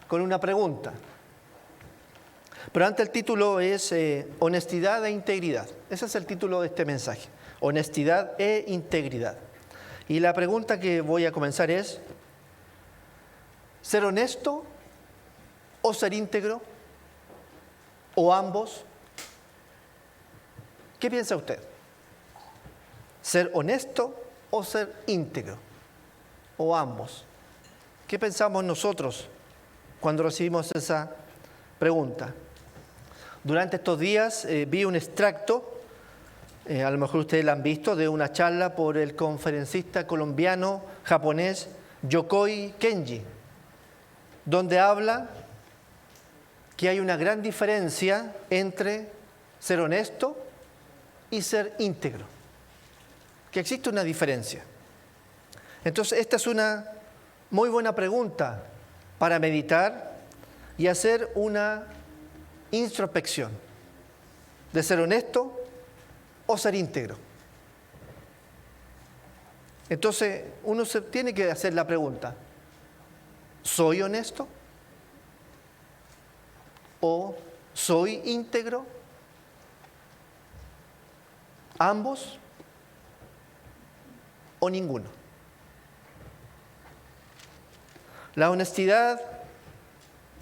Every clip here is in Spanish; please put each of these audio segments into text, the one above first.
con una pregunta. Pero antes el título es honestidad e integridad. Ese es el título de este mensaje, honestidad e integridad. Y la pregunta que voy a comenzar es, ¿ser honesto o ser íntegro? ¿O ambos? ¿Qué piensa usted? ¿Ser honesto o ser íntegro? ¿O ambos? ¿Qué pensamos nosotros cuando recibimos esa pregunta? Durante estos días vi un extracto, a lo mejor ustedes la han visto, de una charla por el conferencista colombiano-japonés Yokoi Kenji, donde habla que hay una gran diferencia entre ser honesto y ser íntegro, que existe una diferencia. Entonces, esta es una muy buena pregunta para meditar y hacer una introspección de ser honesto o ser íntegro. Entonces, uno se tiene que hacer la pregunta, ¿soy honesto? ¿O soy íntegro? ¿Ambos? ¿O ninguno? La honestidad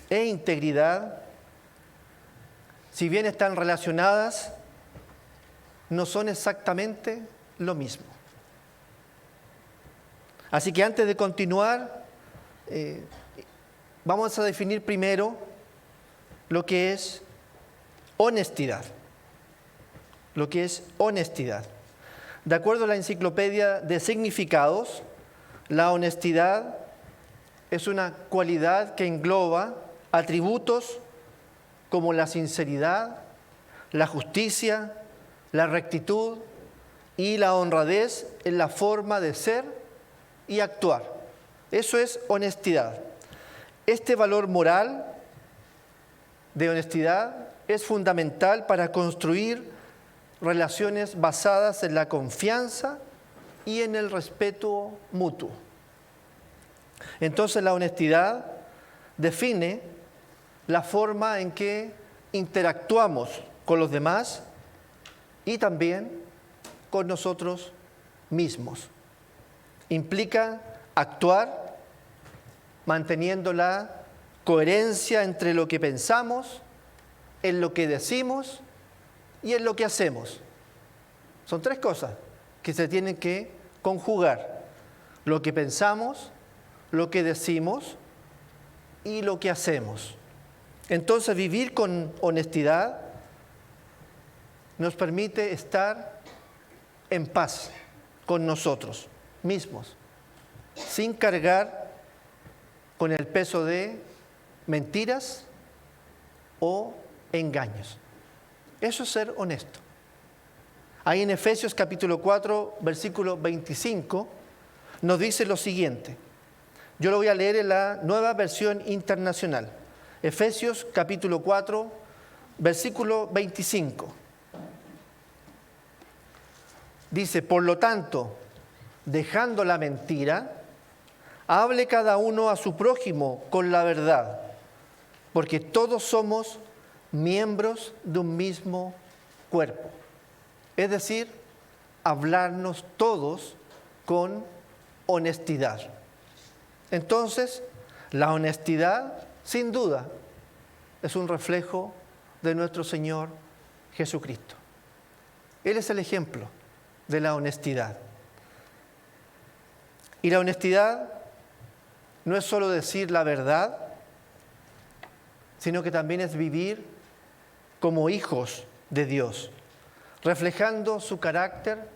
e integridad, si bien están relacionadas, no son exactamente lo mismo. Así que antes de continuar, vamos a definir primero lo que es honestidad. Lo que es honestidad. De acuerdo a la Enciclopedia de Significados, la honestidad es una cualidad que engloba atributos como la sinceridad, la justicia, la rectitud y la honradez en la forma de ser y actuar. Eso es honestidad. Este valor moral de honestidad es fundamental para construir relaciones basadas en la confianza y en el respeto mutuo. Entonces, la honestidad define la forma en que interactuamos con los demás y también con nosotros mismos. Implica actuar manteniendo la coherencia entre lo que pensamos, en lo que decimos y en lo que hacemos. Son tres cosas que se tienen que conjugar: lo que pensamos, lo que decimos y lo que hacemos. Entonces, vivir con honestidad nos permite estar en paz con nosotros mismos, sin cargar con el peso de mentiras o engaños. Eso es ser honesto. Ahí en Efesios capítulo 4, versículo 25, nos dice lo siguiente. Yo lo voy a leer en la Nueva Versión Internacional. Efesios capítulo 4, versículo 25. Dice, por lo tanto, dejando la mentira, hable cada uno a su prójimo con la verdad, porque todos somos miembros de un mismo cuerpo. Es decir, hablarnos todos con honestidad. Entonces, la honestidad, sin duda, es un reflejo de nuestro Señor Jesucristo. Él es el ejemplo de la honestidad. Y la honestidad no es solo decir la verdad, sino que también es vivir como hijos de Dios, reflejando su carácter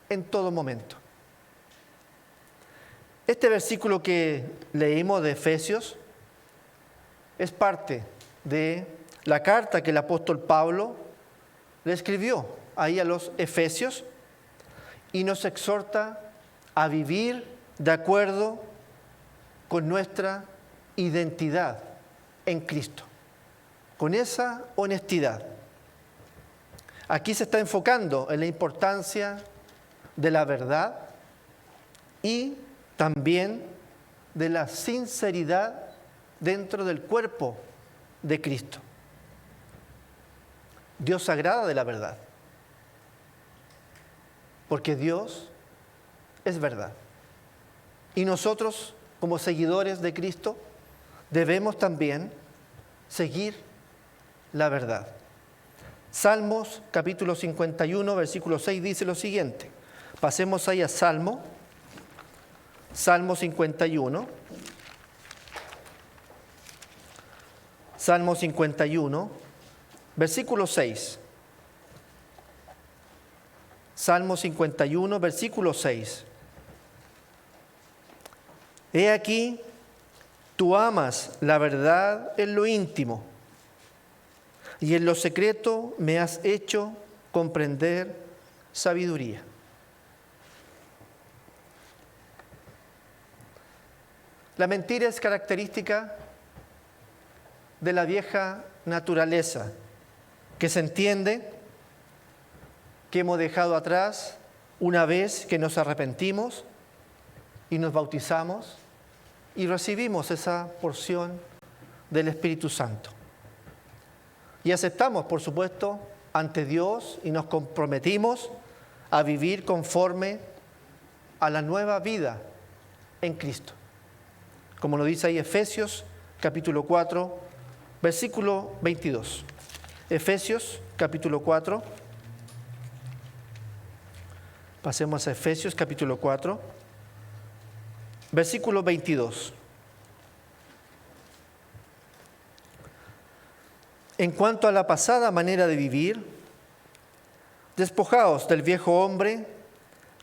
en todo momento. Este versículo que leímos de Efesios es parte de la carta que el apóstol Pablo le escribió ahí a los Efesios y nos exhorta a vivir de acuerdo con nuestra identidad en Cristo, con esa honestidad. Aquí se está enfocando en la importancia de la verdad y también de la sinceridad dentro del cuerpo de Cristo. Dios se agrada de la verdad, porque Dios es verdad. Y nosotros, como seguidores de Cristo, debemos también seguir la verdad. Salmos capítulo 51, versículo 6 dice lo siguiente. Pasemos ahí a Salmo 51. Salmo 51, versículo 6. Salmo 51, versículo 6. He aquí, tú amas la verdad en lo íntimo, y en lo secreto me has hecho comprender sabiduría. La mentira es característica de la vieja naturaleza, que se entiende que hemos dejado atrás una vez que nos arrepentimos y nos bautizamos y recibimos esa porción del Espíritu Santo. Y aceptamos, por supuesto, ante Dios y nos comprometimos a vivir conforme a la nueva vida en Cristo. Como lo dice ahí Efesios capítulo 4, versículo 22. Efesios capítulo 4. Pasemos a Efesios capítulo 4, versículo 22. En cuanto a la pasada manera de vivir, despojaos del viejo hombre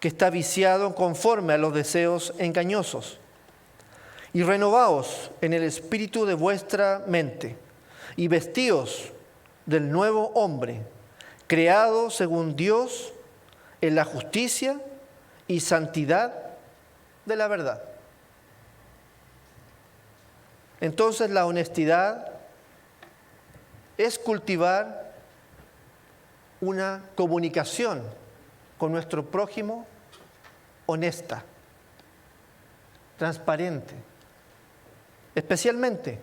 que está viciado conforme a los deseos engañosos, y renovaos en el espíritu de vuestra mente, y vestíos del nuevo hombre, creado según Dios en la justicia y santidad de la verdad. Entonces la honestidad es cultivar una comunicación con nuestro prójimo honesta, transparente, especialmente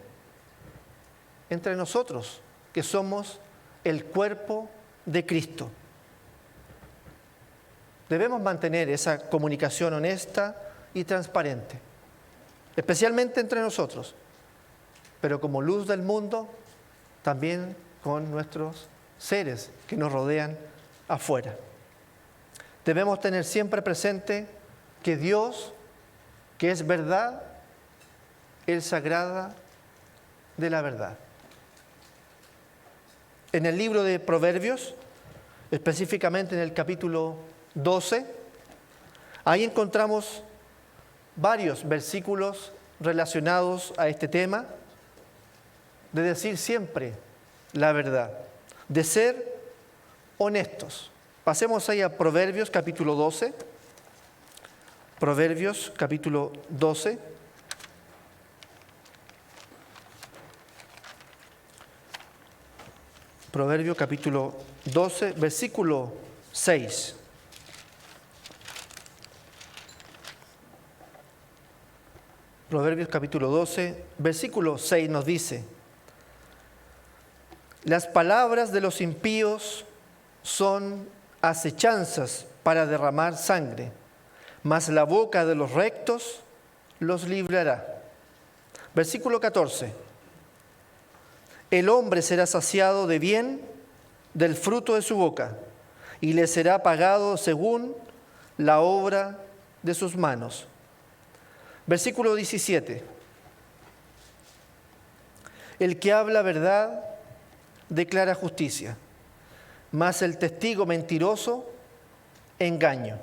entre nosotros, que somos el cuerpo de Cristo. Debemos mantener esa comunicación honesta y transparente, especialmente entre nosotros, pero como luz del mundo, también con nuestros seres que nos rodean afuera. Debemos tener siempre presente que Dios, que es verdad, Él se agrada de la verdad. En el libro de Proverbios, específicamente en el capítulo 12, ahí encontramos varios versículos relacionados a este tema, de decir siempre la verdad, de ser honestos. Pasemos ahí a Proverbios capítulo 12. Proverbios capítulo 12. Proverbios capítulo 12, versículo 6. Proverbios capítulo 12, versículo 6 nos dice: las palabras de los impíos son acechanzas para derramar sangre, mas la boca de los rectos los librará. Versículo 14. El hombre será saciado de bien del fruto de su boca, y le será pagado según la obra de sus manos. Versículo 17. El que habla verdad declara justicia, mas el testigo mentiroso, engaño.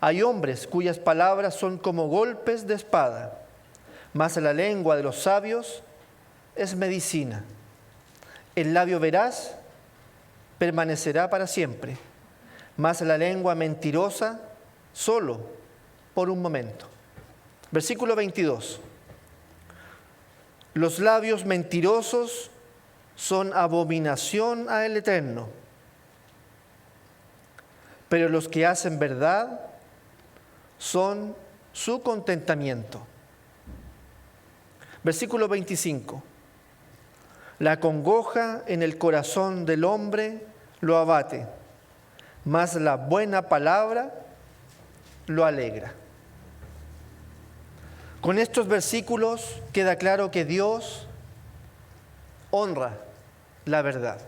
Hay hombres cuyas palabras son como golpes de espada, mas la lengua de los sabios es medicina. El labio veraz permanecerá para siempre, mas la lengua mentirosa solo por un momento. Versículo 22. Los labios mentirosos son abominación al Eterno, pero los que hacen verdad son su contentamiento. Versículo 25. La congoja en el corazón del hombre lo abate, mas la buena palabra lo alegra. Con estos versículos queda claro que Dios honra la verdad.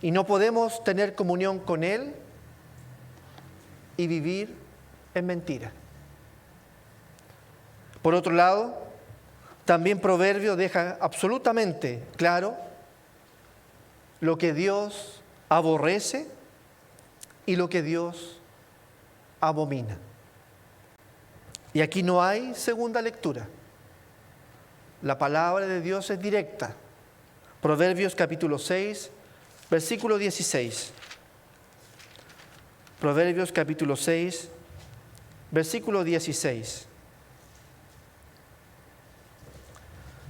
Y no podemos tener comunión con Él y vivir en mentira. Por otro lado, también Proverbio deja absolutamente claro lo que Dios aborrece y lo que Dios abomina. Y aquí no hay segunda lectura. La palabra de Dios es directa. Proverbios capítulo 6, versículo 16. Proverbios capítulo 6, versículo 16.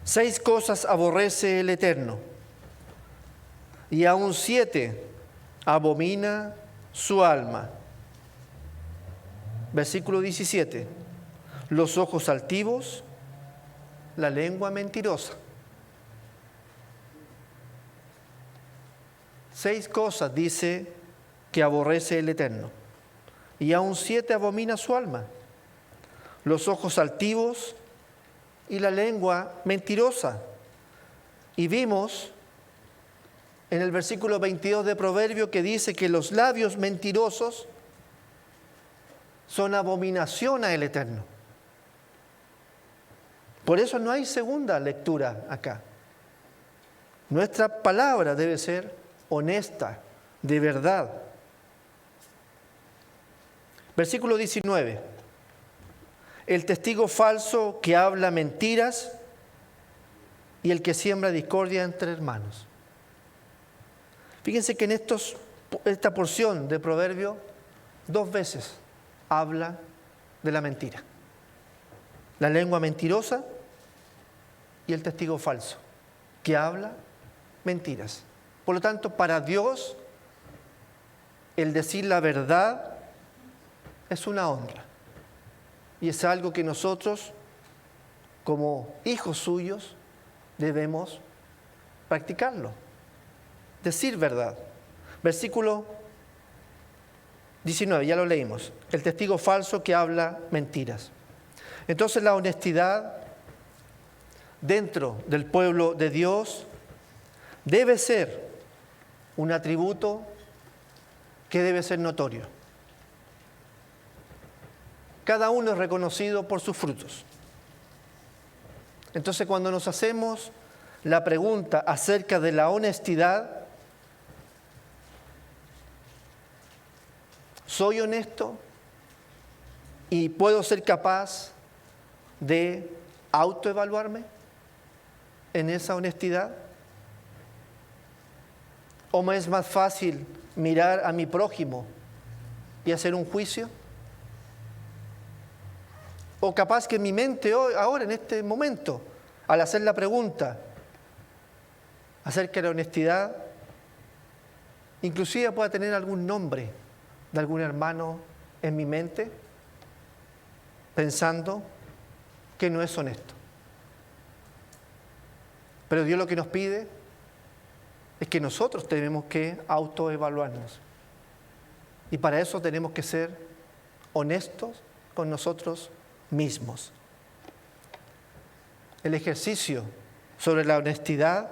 6 cosas aborrece el Eterno, y aún 7 abomina su alma. Versículo 17. Los ojos altivos, la lengua mentirosa. 6 cosas dice que aborrece el Eterno, y aún 7 abomina su alma. Los ojos altivos y la lengua mentirosa. Y vimos en el versículo 22 de Proverbio que dice que los labios mentirosos son abominación al Eterno. Por eso no hay segunda lectura acá. Nuestra palabra debe ser honesta, de verdad. Versículo 19. El testigo falso que habla mentiras y el que siembra discordia entre hermanos. Fíjense que en esta porción de Proverbio 2 veces habla de la mentira. La lengua mentirosa y el testigo falso que habla mentiras. Por lo tanto, para Dios, el decir la verdad es una honra. Y es algo que nosotros, como hijos suyos, debemos practicarlo. Decir verdad. Versículo 19, ya lo leímos. El testigo falso que habla mentiras. Entonces la honestidad dentro del pueblo de Dios debe ser un atributo que debe ser notorio. Cada uno es reconocido por sus frutos. Entonces, cuando nos hacemos la pregunta acerca de la honestidad, ¿soy honesto? ¿Y puedo ser capaz de autoevaluarme en esa honestidad? ¿O me es más fácil mirar a mi prójimo y hacer un juicio? O capaz que en mi mente hoy, ahora, en este momento, al hacer la pregunta acerca de la honestidad, inclusive pueda tener algún nombre de algún hermano en mi mente, pensando que no es honesto. Pero Dios lo que nos pide es que nosotros tenemos que autoevaluarnos. Y para eso tenemos que ser honestos con nosotros mismos. El ejercicio sobre la honestidad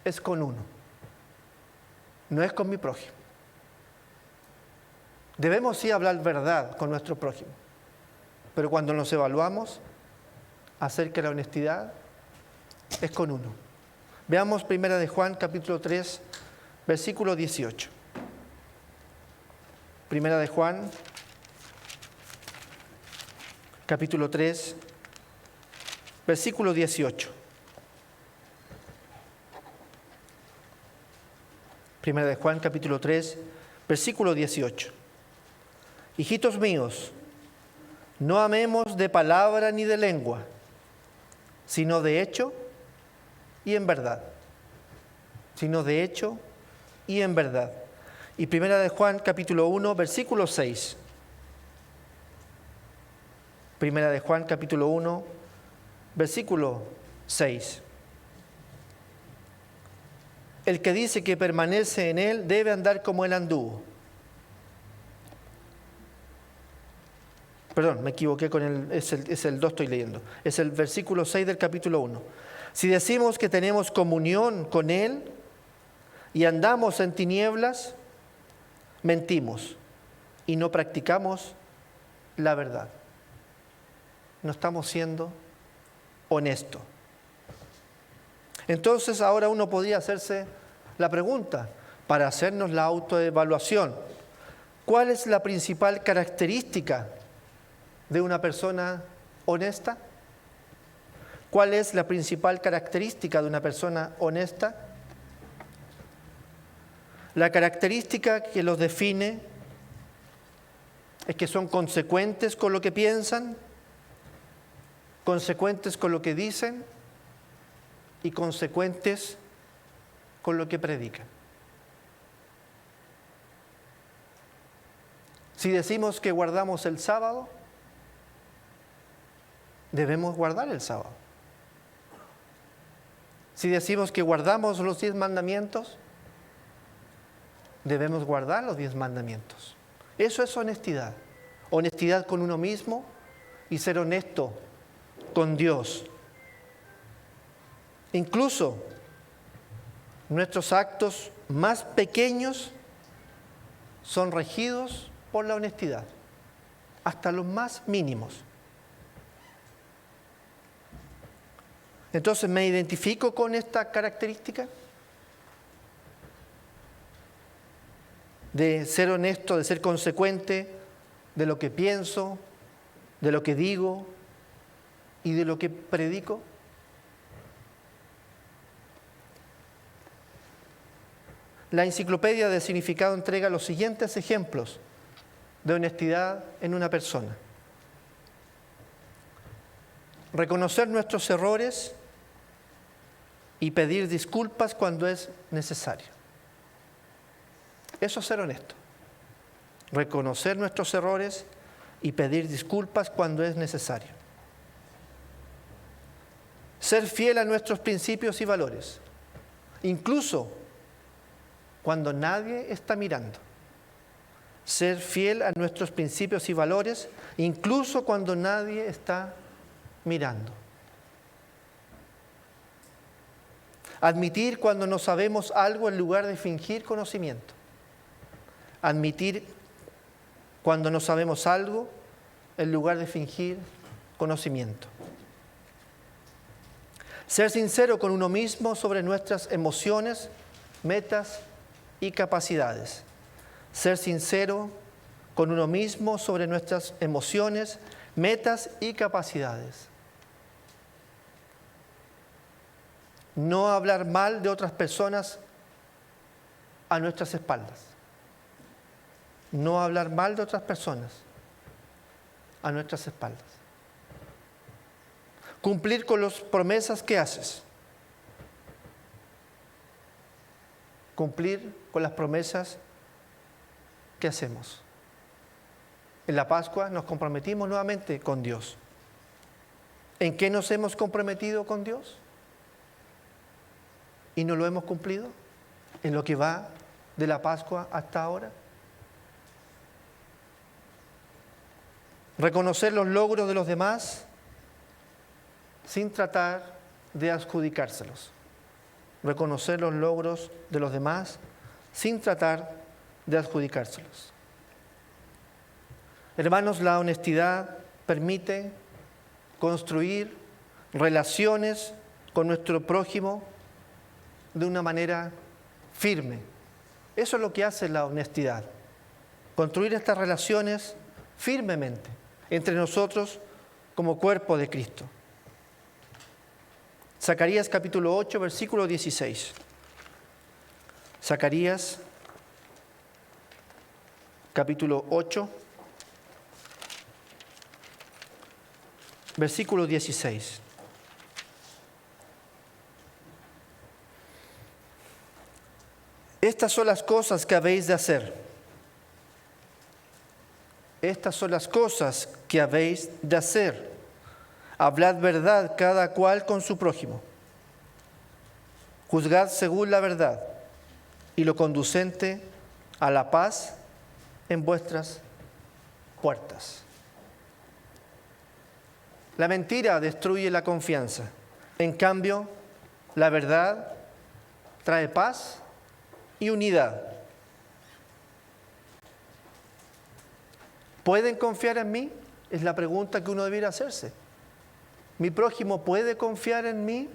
es con uno, no es con mi prójimo. Debemos sí hablar verdad con nuestro prójimo, pero cuando nos evaluamos acerca de la honestidad es con uno. Veamos 1 de Juan capítulo 3, versículo 18. 1 de Juan capítulo 3, versículo 18. 1 de Juan capítulo 3, versículo 18. Hijitos míos, no amemos de palabra ni de lengua, sino de hecho y en verdad. Sino de hecho y en verdad. Y 1 de Juan capítulo 1, versículo 6. 1 de Juan capítulo 1, versículo 6. El que dice que permanece en Él debe andar como Él anduvo. Perdón, me equivoqué con es el 2 estoy leyendo. Es el versículo 6 del capítulo 1. Si decimos que tenemos comunión con Él y andamos en tinieblas, mentimos y no practicamos la verdad. No estamos siendo honestos. Entonces ahora uno podría hacerse la pregunta, para hacernos la autoevaluación, ¿cuál es la principal característica de una persona honesta? ¿Cuál es la principal característica de una persona honesta? La característica que los define es que son consecuentes con lo que piensan, consecuentes con lo que dicen y consecuentes con lo que predican. Si decimos que guardamos el sábado, debemos guardar el sábado. Si decimos que guardamos los 10 mandamientos, debemos guardar los 10 mandamientos. Eso es honestidad. Honestidad con uno mismo y ser honesto con Dios. Incluso nuestros actos más pequeños son regidos por la honestidad, hasta los más mínimos. Entonces, ¿me identifico con esta característica? De ser honesto, de ser consecuente de lo que pienso, de lo que digo y de lo que predico. La Enciclopedia de Significado entrega los siguientes ejemplos de honestidad en una persona. Reconocer nuestros errores y pedir disculpas cuando es necesario. Eso es ser honesto. Reconocer nuestros errores y pedir disculpas cuando es necesario. Ser fiel a nuestros principios y valores, incluso cuando nadie está mirando. Ser fiel a nuestros principios y valores, incluso cuando nadie está mirando. Admitir cuando no sabemos algo en lugar de fingir conocimiento. Admitir cuando no sabemos algo en lugar de fingir conocimiento. Ser sincero con uno mismo sobre nuestras emociones, metas y capacidades. Ser sincero con uno mismo sobre nuestras emociones, metas y capacidades. No hablar mal de otras personas a nuestras espaldas. No hablar mal de otras personas a nuestras espaldas. Cumplir con las promesas que haces. Cumplir con las promesas que hacemos. En la Pascua nos comprometimos nuevamente con Dios. ¿En qué nos hemos comprometido con Dios? ¿Y no lo hemos cumplido en lo que va de la Pascua hasta ahora? Reconocer los logros de los demás sin tratar de adjudicárselos. Reconocer los logros de los demás sin tratar de adjudicárselos. Hermanos, la honestidad permite construir relaciones con nuestro prójimo de una manera firme. Eso es lo que hace la honestidad. Construir estas relaciones firmemente entre nosotros como cuerpo de Cristo. Zacarías capítulo 8, versículo 16. Zacarías capítulo 8, versículo 16. Estas son las cosas que habéis de hacer. Estas son las cosas que habéis de hacer. Hablad verdad cada cual con su prójimo. Juzgad según la verdad y lo conducente a la paz en vuestras puertas. La mentira destruye la confianza. En cambio, la verdad trae paz y unidad. ¿Pueden confiar en mí? Es la pregunta que uno debiera hacerse. ¿Mi prójimo puede confiar en mí?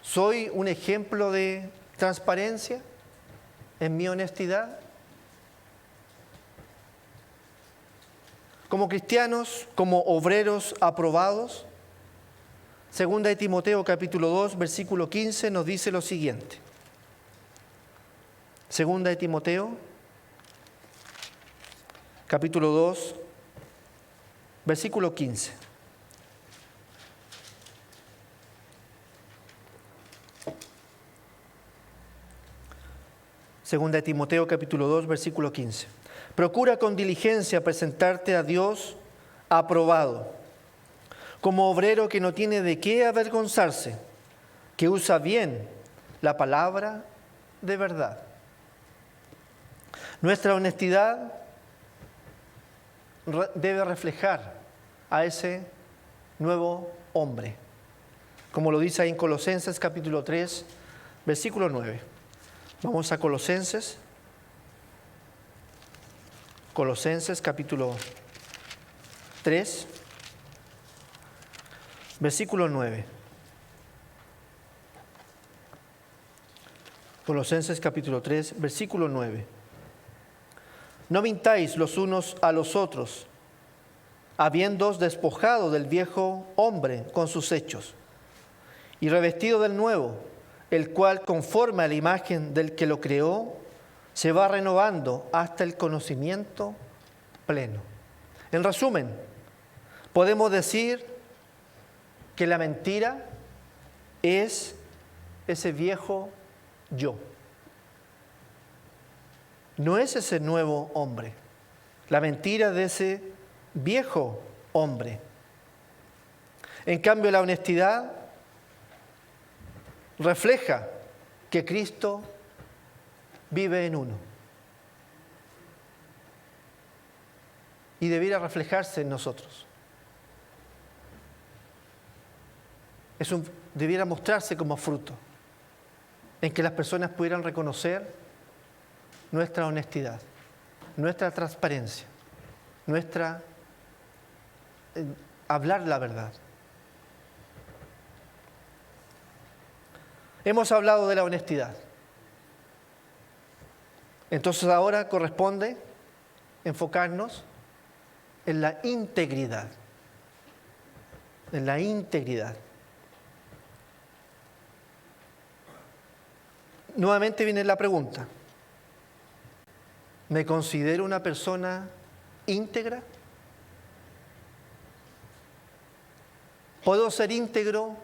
¿Soy un ejemplo de transparencia en mi honestidad? Como cristianos, como obreros aprobados, segunda de Timoteo capítulo 2, versículo 15 nos dice lo siguiente. Segunda de Timoteo capítulo 2, versículo 15. Segunda de Timoteo capítulo 2, versículo 15. Procura con diligencia presentarte a Dios aprobado, como obrero que no tiene de qué avergonzarse, que usa bien la palabra de verdad. Nuestra honestidad debe reflejar a ese nuevo hombre, como lo dice ahí en Colosenses capítulo 3, versículo 9. Vamos a Colosenses capítulo 3, versículo 9. Colosenses capítulo 3, versículo 9. No mintáis los unos a los otros, habiéndoos despojado del viejo hombre con sus hechos, y revestido del nuevo, el cual, conforme a la imagen del que lo creó, se va renovando hasta el conocimiento pleno. En resumen, podemos decir que la mentira es ese viejo yo. No es ese nuevo hombre. La mentira de ese viejo hombre. En cambio, la honestidad refleja que Cristo vive en uno. Y debiera reflejarse en nosotros. Debiera mostrarse como fruto, en que las personas pudieran reconocer nuestra honestidad, nuestra transparencia, hablar la verdad. Hemos hablado de la honestidad. Entonces ahora corresponde enfocarnos en la integridad. En la integridad. Nuevamente viene la pregunta. ¿Me considero una persona íntegra? ¿Puedo ser íntegro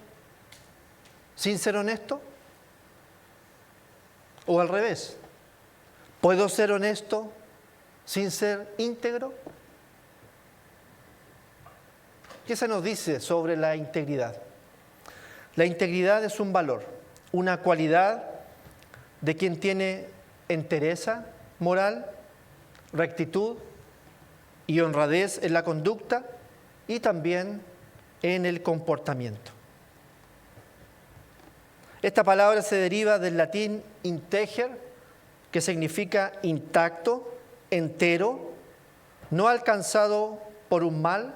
sin ser honesto? ¿O al revés? ¿Puedo ser honesto sin ser íntegro? ¿Qué se nos dice sobre la integridad? La integridad es un valor, una cualidad de quien tiene entereza moral, rectitud y honradez en la conducta y también en el comportamiento. Esta palabra se deriva del latín integer, que significa intacto, entero, no alcanzado por un mal,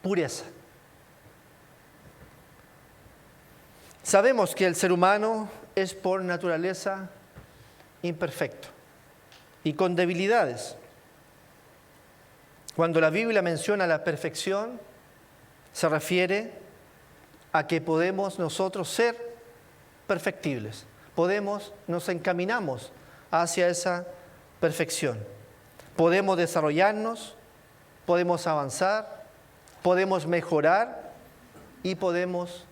pureza. Sabemos que el ser humano es por naturaleza imperfecto y con debilidades. Cuando la Biblia menciona la perfección, se refiere a que podemos nosotros ser perfectibles. Nos encaminamos hacia esa perfección. Podemos desarrollarnos, podemos avanzar, podemos mejorar y podemos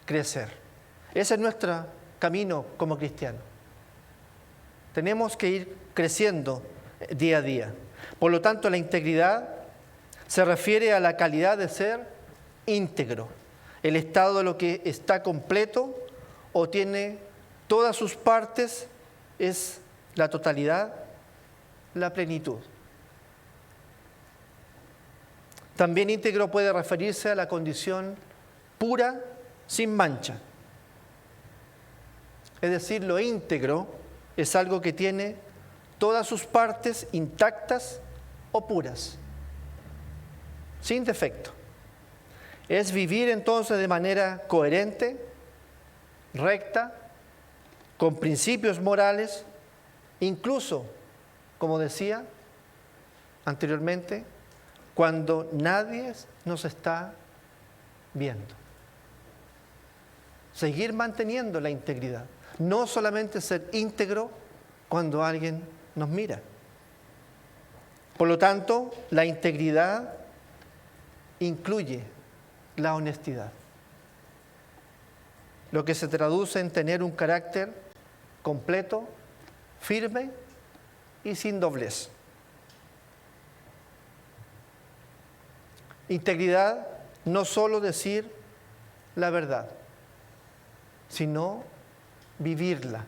crecer. Ese es nuestro camino como cristianos. Tenemos que ir creciendo día a día. Por lo tanto, la integridad Se refiere a la calidad de ser íntegro, el estado de lo que está completo o tiene todas sus partes, es la totalidad, la plenitud. También íntegro puede referirse a la condición pura, sin mancha. Es decir, lo íntegro es algo que tiene todas sus partes intactas o puras, sin defecto. Es vivir entonces de manera coherente, recta, con principios morales, incluso, como decía anteriormente, cuando nadie nos está viendo. Seguir manteniendo la integridad, no solamente ser íntegro cuando alguien nos mira. Por lo tanto, la integridad incluye la honestidad, lo que se traduce en tener un carácter completo, firme y sin doblez. Integridad no solo decir la verdad, sino vivirla,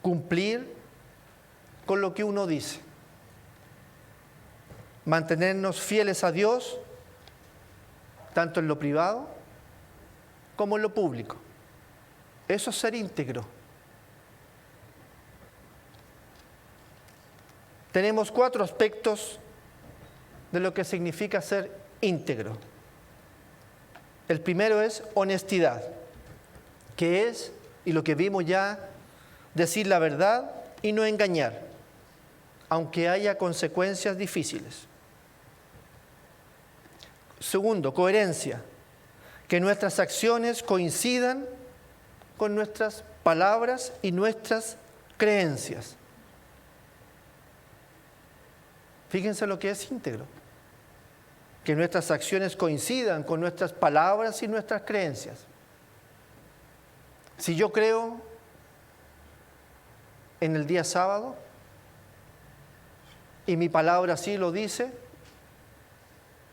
cumplir con lo que uno dice, mantenernos fieles a Dios, tanto en lo privado como en lo público. Eso es ser íntegro. Tenemos 4 aspectos de lo que significa ser íntegro. El primero es honestidad, que es, y lo que vimos ya, decir la verdad y no engañar, aunque haya consecuencias difíciles. Segundo, coherencia, que nuestras acciones coincidan con nuestras palabras y nuestras creencias. Fíjense lo que es íntegro. Que nuestras acciones coincidan con nuestras palabras y nuestras creencias. Si yo creo en el día sábado y mi palabra así lo dice,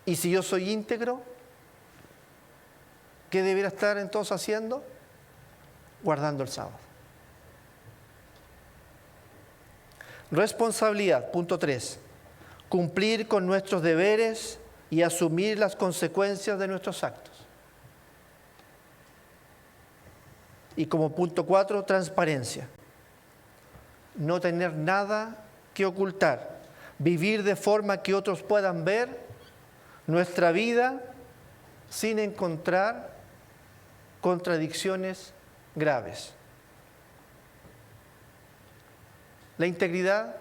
y si yo soy íntegro, ¿qué debería estar entonces haciendo? Guardando el sábado. Responsabilidad, punto 3. Cumplir con nuestros deberes y asumir las consecuencias de nuestros actos. Y como punto 4, transparencia. No tener nada que ocultar. Vivir de forma que otros puedan ver nuestra vida sin encontrar contradicciones graves. La integridad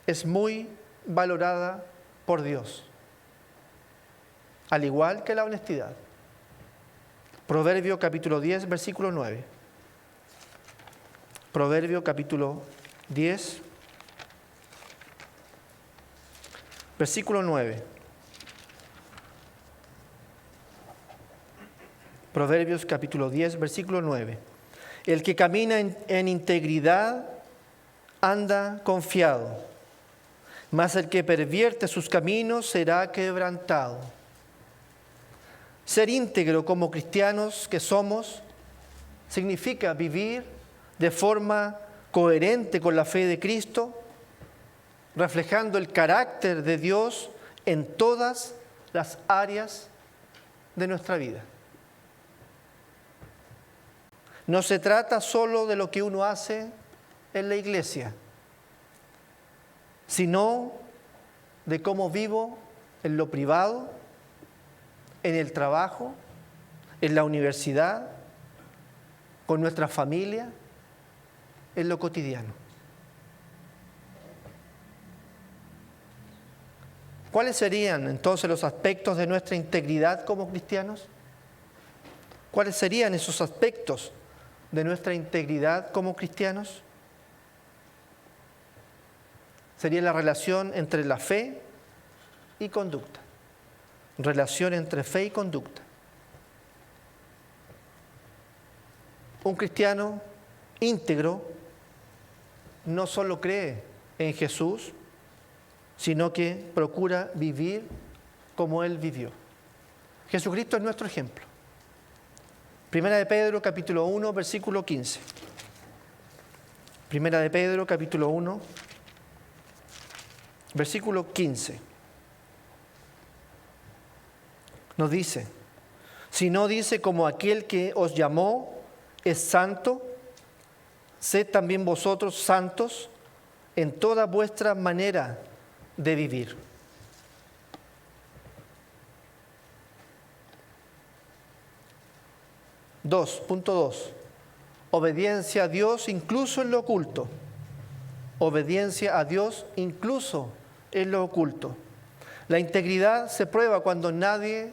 es muy valorada por Dios, al igual que la honestidad. Proverbio capítulo 10, versículo 9. Proverbio capítulo 10, versículo 9. Proverbios capítulo 10, versículo 9. El que camina en integridad anda confiado, mas el que pervierte sus caminos será quebrantado. Ser íntegro como cristianos que somos significa vivir de forma coherente con la fe de Cristo, reflejando el carácter de Dios en todas las áreas de nuestra vida. No se trata solo de lo que uno hace en la iglesia, sino de cómo vivo en lo privado, en el trabajo, en la universidad, con nuestra familia, en lo cotidiano. ¿Cuáles serían entonces los aspectos de nuestra integridad como cristianos? ¿Cuáles serían esos aspectos de nuestra integridad como cristianos? Sería la relación entre la fe y conducta. Relación entre fe y conducta. Un cristiano íntegro no solo cree en Jesús, sino que procura vivir como Él vivió. Jesucristo es nuestro ejemplo. Primera de Pedro, capítulo 1, versículo 15. Primera de Pedro, capítulo 1, versículo 15. Nos dice, si no dice como aquel que os llamó es santo, sed también vosotros santos en toda vuestra manera de vivir. Punto 2. Obediencia a Dios incluso en lo oculto. Obediencia a Dios incluso en lo oculto. La integridad se prueba cuando nadie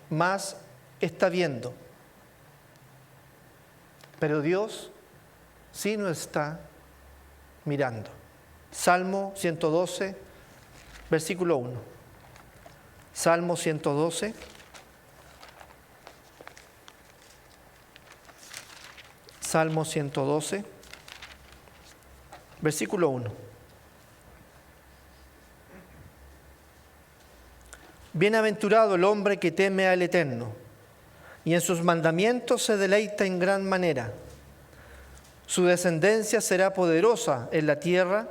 más está viendo. Pero Dios sí nos está mirando. Salmo 112, versículo 1. Salmo 112. Salmo 112, versículo 1. Bienaventurado el hombre que teme al Eterno, y en sus mandamientos se deleita en gran manera. Su descendencia será poderosa en la tierra,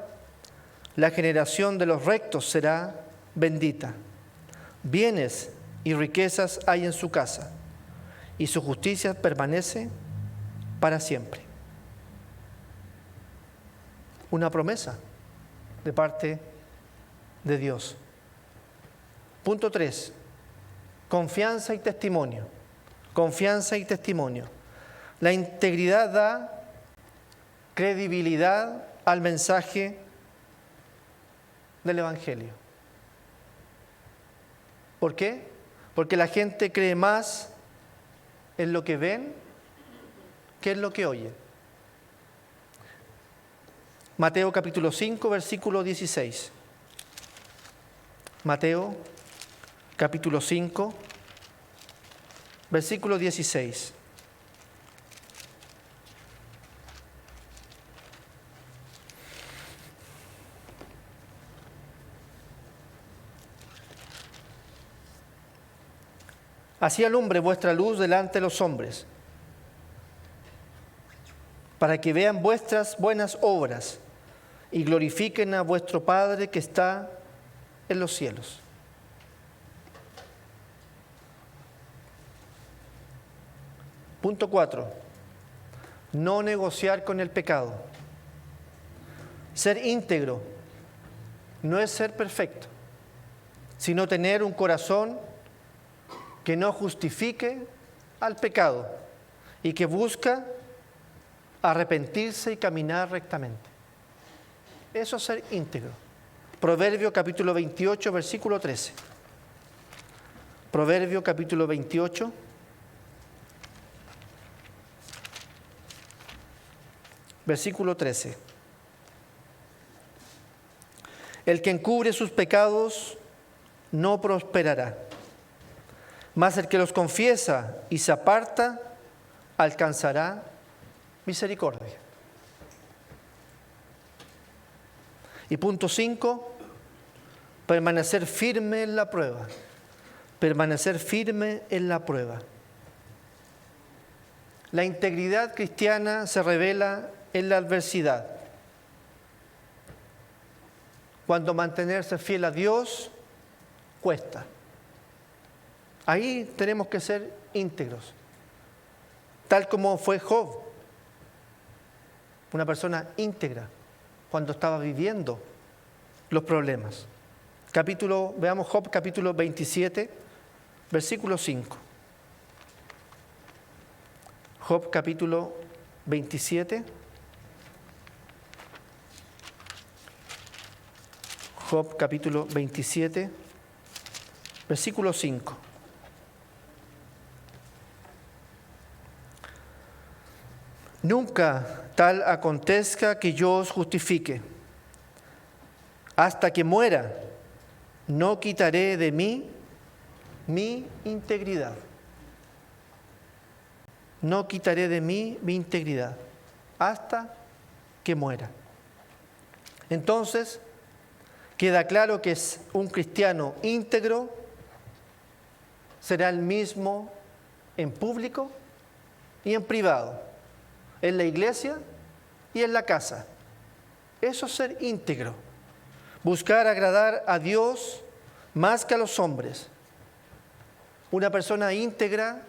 la generación de los rectos será bendita. Bienes y riquezas hay en su casa, y su justicia permanece para siempre. Una promesa de parte de Dios. Punto 3. Confianza y testimonio. Confianza y testimonio. La integridad da credibilidad al mensaje del Evangelio. ¿Por qué? Porque la gente cree más en lo que ven que en lo que oye. Mateo capítulo 5, versículo 16. Mateo capítulo 5, versículo 16. Así alumbre vuestra luz delante de los hombres, para que vean vuestras buenas obras y glorifiquen a vuestro Padre que está en los cielos. Punto 4. No negociar con el pecado. Ser íntegro no es ser perfecto, sino tener un corazón que no justifique al pecado y que busca arrepentirse y caminar rectamente. Eso es ser íntegro. Proverbio capítulo 28, versículo 13. Proverbio capítulo 28, versículo 13. El que encubre sus pecados no prosperará, mas el que los confiesa y se aparta alcanzará misericordia. Y punto 5, permanecer firme en la prueba. Permanecer firme en la prueba. La integridad cristiana se revela en la adversidad. Cuando mantenerse fiel a Dios cuesta. Ahí tenemos que ser íntegros, tal como fue Job, una persona íntegra cuando estaba viviendo los problemas. Veamos Job capítulo 27, versículo 5. Job capítulo 27. Job capítulo 27, versículo 5. Nunca tal acontezca que yo os justifique. Hasta que muera, no quitaré de mí mi integridad. No quitaré de mí mi integridad hasta que muera. Entonces, queda claro que es un cristiano íntegro será el mismo en público y en privado, en la iglesia y en la casa. Eso es ser íntegro. Buscar agradar a Dios más que a los hombres. Una persona íntegra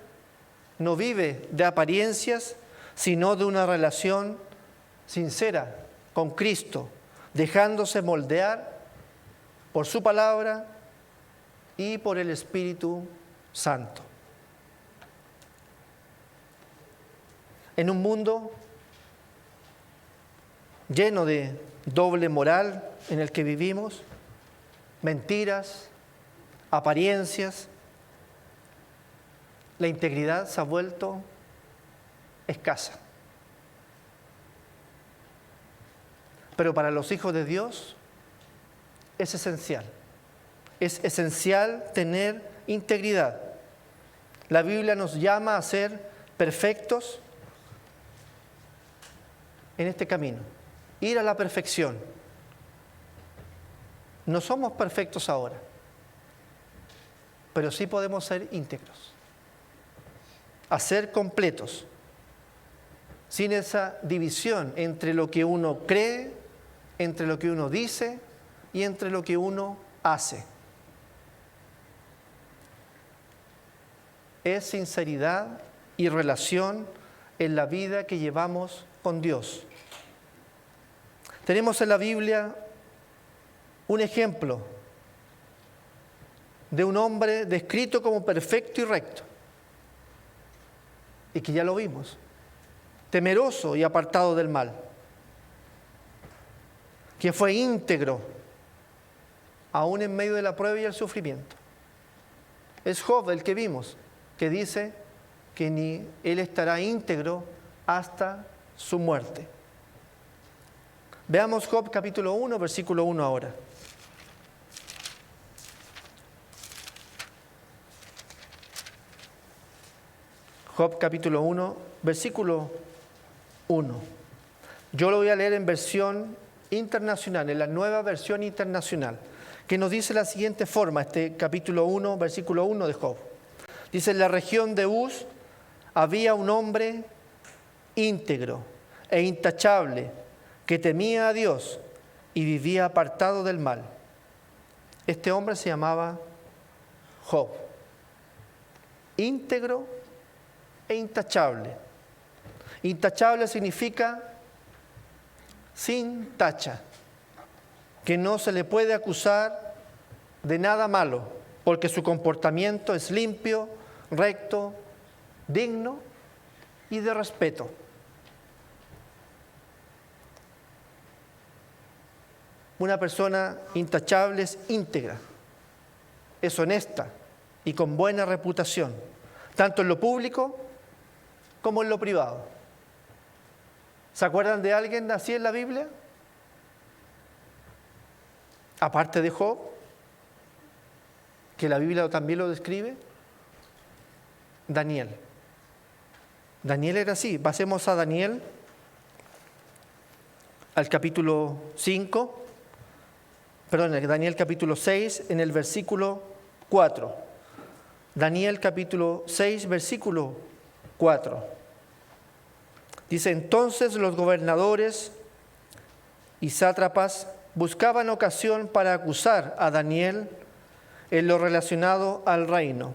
no vive de apariencias, sino de una relación sincera con Cristo, dejándose moldear por su palabra y por el Espíritu Santo. En un mundo lleno de doble moral en el que vivimos, mentiras, apariencias, la integridad se ha vuelto escasa. Pero para los hijos de Dios es esencial. Es esencial tener integridad. La Biblia nos llama a ser perfectos en este camino, ir a la perfección. No somos perfectos ahora, pero sí podemos ser íntegros, a ser completos, sin esa división entre lo que uno cree, entre lo que uno dice y entre lo que uno hace. Es sinceridad y relación en la vida que llevamos con Dios. Tenemos en la Biblia un ejemplo de un hombre descrito como perfecto y recto, y que ya lo vimos, temeroso y apartado del mal, que fue íntegro aún en medio de la prueba y el sufrimiento. Es Job el que vimos, que dice que ni él estará íntegro hasta su muerte. Veamos Job capítulo 1, versículo 1 ahora. Job capítulo 1, versículo 1. Yo lo voy a leer en versión internacional, en la nueva versión internacional, que nos dice la siguiente forma, este capítulo 1, versículo 1 de Job. Dice: en la región de Uz había un hombre íntegro e intachable que temía a Dios y vivía apartado del mal. Este hombre se llamaba Job. Íntegro e intachable. Intachable significa sin tacha, que no se le puede acusar de nada malo, porque su comportamiento es limpio, recto, digno y de respeto. Una persona intachable es íntegra, es honesta y con buena reputación, tanto en lo público como en lo privado. ¿Se acuerdan de alguien así en la Biblia? Aparte de Job, que la Biblia también lo describe. Daniel. Daniel era así. Pasemos a Daniel, al capítulo 5, Daniel capítulo 6, en el versículo 4. Daniel capítulo 6, versículo 4. Dice: entonces los gobernadores y sátrapas buscaban ocasión para acusar a Daniel en lo relacionado al reino,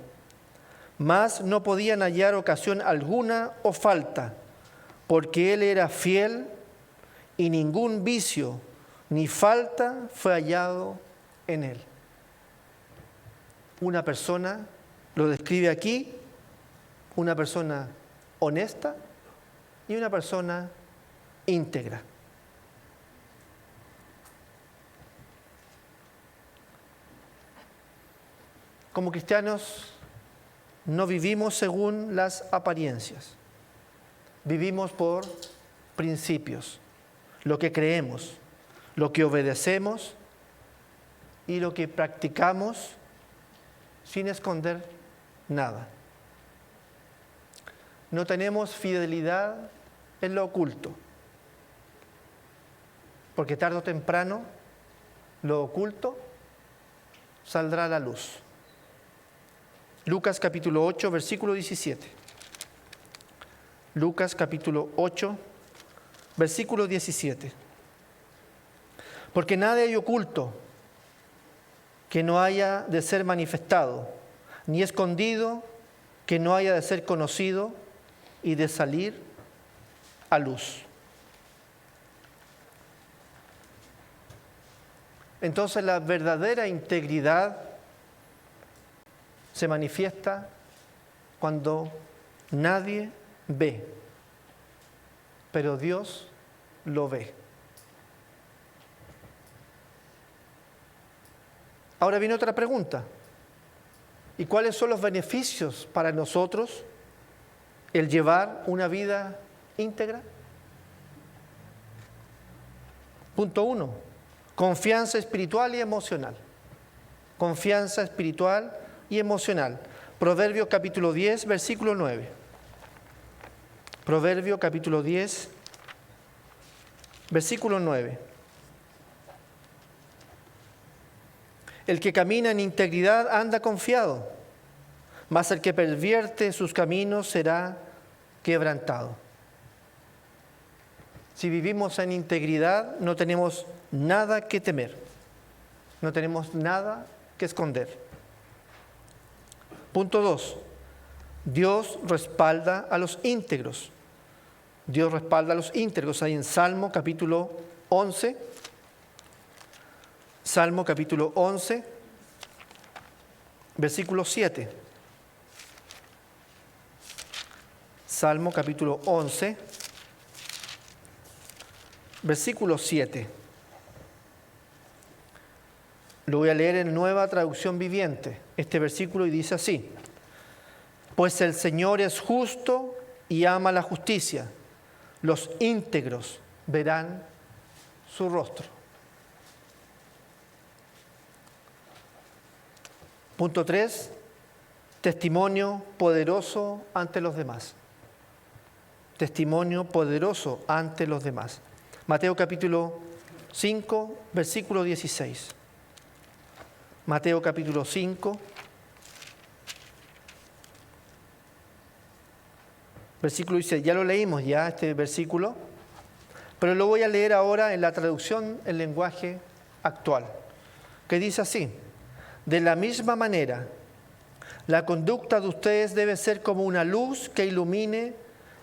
mas no podían hallar ocasión alguna o falta, porque él era fiel y ningún vicio ni falta fue hallado en él. Una persona, lo describe aquí, una persona honesta y una persona íntegra. Como cristianos no vivimos según las apariencias, vivimos por principios, lo que creemos, lo que obedecemos y lo que practicamos sin esconder nada. No tenemos fidelidad en lo oculto, porque tarde o temprano lo oculto saldrá a la luz. Lucas capítulo 8, versículo 17. Lucas capítulo 8, versículo 17. Porque nada hay oculto que no haya de ser manifestado, ni escondido que no haya de ser conocido y de salir a luz. Entonces la verdadera integridad se manifiesta cuando nadie ve, pero Dios lo ve. Ahora viene otra pregunta. ¿Y cuáles son los beneficios para nosotros el llevar una vida íntegra? Punto 1. Confianza espiritual y emocional. Confianza espiritual y emocional. Proverbios capítulo 10, versículo 9. Proverbios capítulo 10, versículo 9. El que camina en integridad anda confiado, mas el que pervierte sus caminos será quebrantado. Si vivimos en integridad, no tenemos nada que temer, no tenemos nada que esconder. Punto 2. Dios respalda a los íntegros. Dios respalda a los íntegros. Ahí en Salmo capítulo 11. Salmo capítulo 11, versículo 7. Salmo capítulo 11, versículo 7. Lo voy a leer en Nueva Traducción Viviente, este versículo, y dice así: Pues el Señor es justo y ama la justicia. Los íntegros verán su rostro. Punto 3. Testimonio poderoso ante los demás. Testimonio poderoso ante los demás. Mateo capítulo 5, versículo 16. Mateo capítulo 5, versículo 16. Ya lo leímos ya este versículo, pero lo voy a leer ahora en la traducción en lenguaje actual, que dice así: De la misma manera, la conducta de ustedes debe ser como una luz que ilumine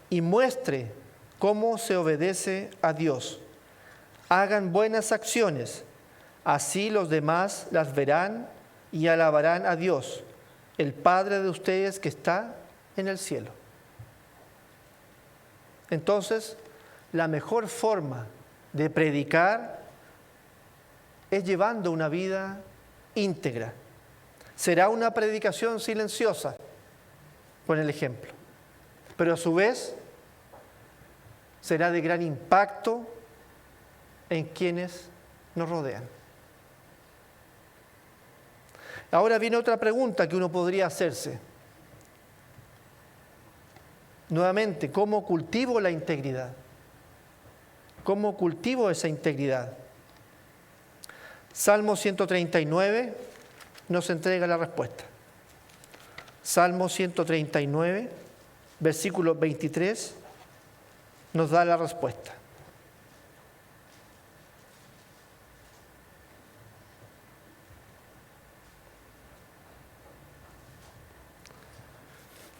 y muestre cómo se obedece a Dios. Hagan buenas acciones, así los demás las verán y alabarán a Dios, el Padre de ustedes que está en el cielo. Entonces, la mejor forma de predicar es llevando una vida íntegra. Será una predicación silenciosa, con el ejemplo, pero a su vez será de gran impacto en quienes nos rodean. Ahora viene otra pregunta que uno podría hacerse. Nuevamente, ¿cómo cultivo la integridad? ¿Cómo cultivo esa integridad? Salmo 139 nos entrega la respuesta. Salmo 139, versículo 23, nos da la respuesta.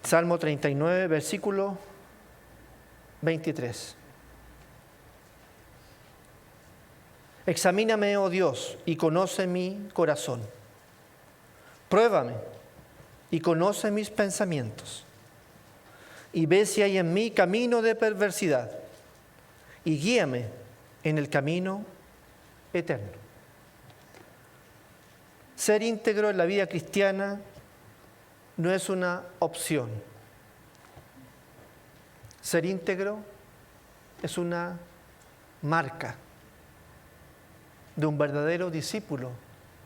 Salmo 39, versículo 23. Examíname, oh Dios, y conoce mi corazón. Pruébame y conoce mis pensamientos. Y ve si hay en mí camino de perversidad. Y guíame en el camino eterno. Ser íntegro en la vida cristiana no es una opción. Ser íntegro es una marca de un verdadero discípulo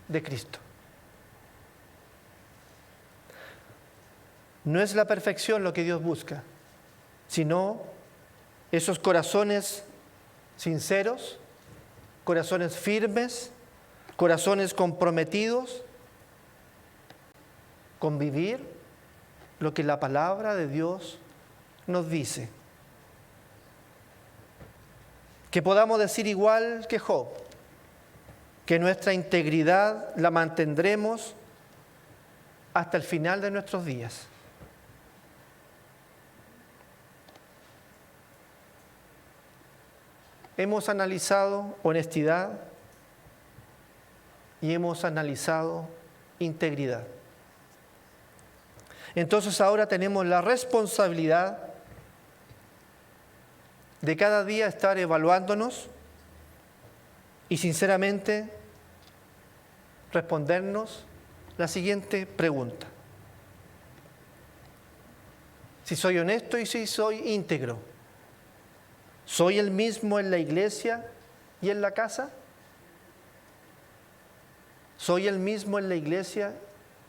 de Cristo. No es la perfección lo que Dios busca, sino esos corazones sinceros, corazones firmes, corazones comprometidos con vivir lo que la palabra de Dios nos dice. Que podamos decir igual que Job, que nuestra integridad la mantendremos hasta el final de nuestros días. Hemos analizado honestidad y hemos analizado integridad. Entonces ahora tenemos la responsabilidad de cada día estar evaluándonos y sinceramente respondernos la siguiente pregunta. Si soy honesto y si soy íntegro, ¿soy el mismo en la iglesia y en la casa? ¿Soy el mismo en la iglesia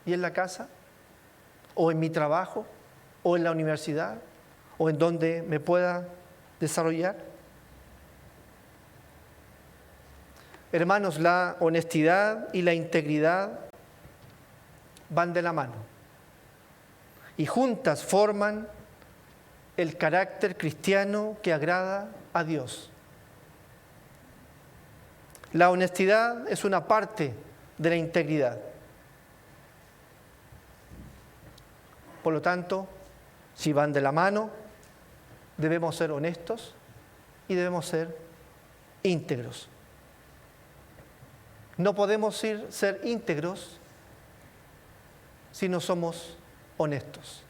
y en la casa? ¿O en mi trabajo? ¿O en la universidad? ¿O en donde me pueda desarrollar? Hermanos, la honestidad y la integridad van de la mano y juntas forman el carácter cristiano que agrada a Dios. La honestidad es una parte de la integridad. Por lo tanto, si van de la mano, debemos ser honestos y debemos ser íntegros. No podemos ser íntegros si no somos honestos.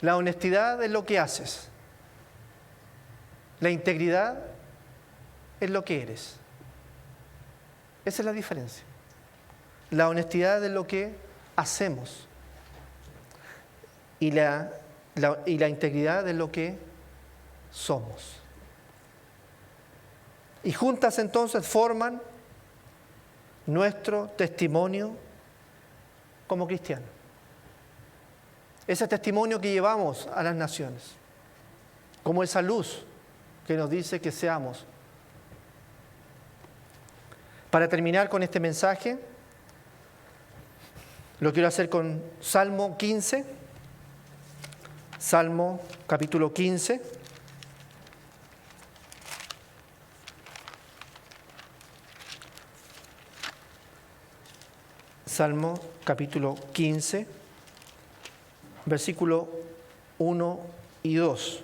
La honestidad es lo que haces. La integridad es lo que eres. Esa es la diferencia. La honestidad es lo que hacemos. Y la integridad es lo que somos. Y juntas entonces forman nuestro testimonio como cristianos. Ese testimonio que llevamos a las naciones, como esa luz que nos dice que seamos. Para terminar con este mensaje, lo quiero hacer con Salmo 15, Salmo capítulo 15. Salmo capítulo 15, versículo 1 y 2.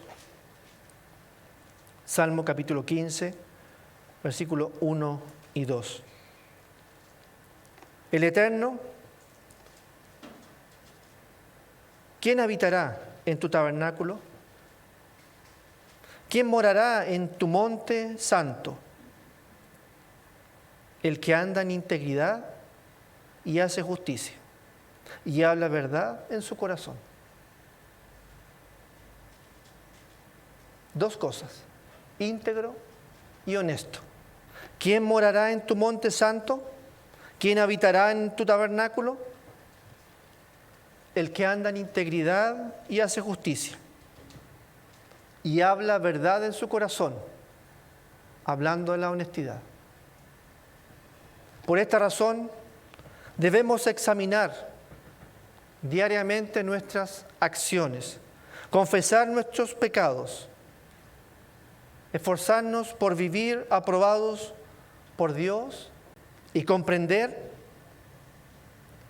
Salmo capítulo 15, versículo 1 y 2. El Eterno, ¿quién habitará en tu tabernáculo? ¿Quién morará en tu monte santo? El que anda en integridad y hace justicia y habla verdad en su corazón. Dos cosas, íntegro y honesto. ¿Quién morará en tu monte santo? ¿Quién habitará en tu tabernáculo? El que anda en integridad y hace justicia y habla verdad en su corazón, hablando de la honestidad. Por esta razón, debemos examinar diariamente nuestras acciones, confesar nuestros pecados, esforzarnos por vivir aprobados por Dios y comprender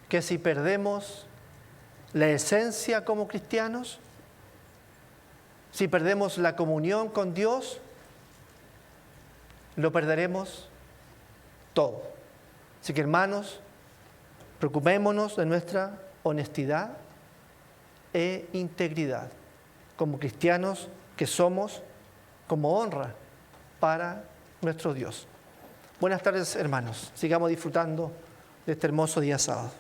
que si perdemos la esencia como cristianos, si perdemos la comunión con Dios, lo perderemos todo. Así que, hermanos, preocupémonos de nuestra honestidad e integridad como cristianos que somos, como honra para nuestro Dios. Buenas tardes, hermanos. Sigamos disfrutando de este hermoso día sábado.